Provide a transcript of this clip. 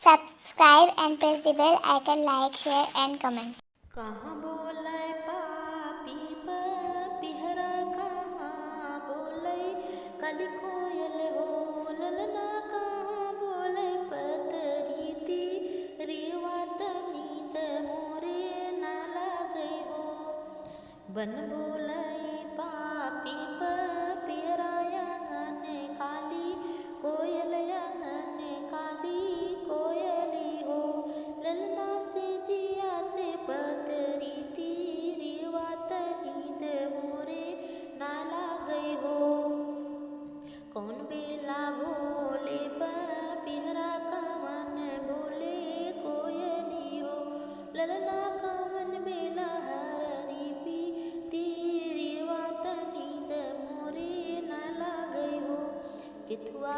Subscribe and press the bell icon, like, share and comment. कहाँ बोलै पापी पपिहरा कहाँ बोलै काली कोयल हो ललना कहाँ बोलै पतरीती रेवा तनीत मोरे ना लागै हो बन बोलै पापी पपिहरा आंगन काली कोयल आंगन काली कोयली हो ललना से जिया से पतरीती रेवा तनीत मोरे ना लागै हो कौन बेला बोले पपिहरा कवन बोले कोयली हो ललना कवन बेला हररी पी रेवा तनीत मोरे ना लागै हो केथुआ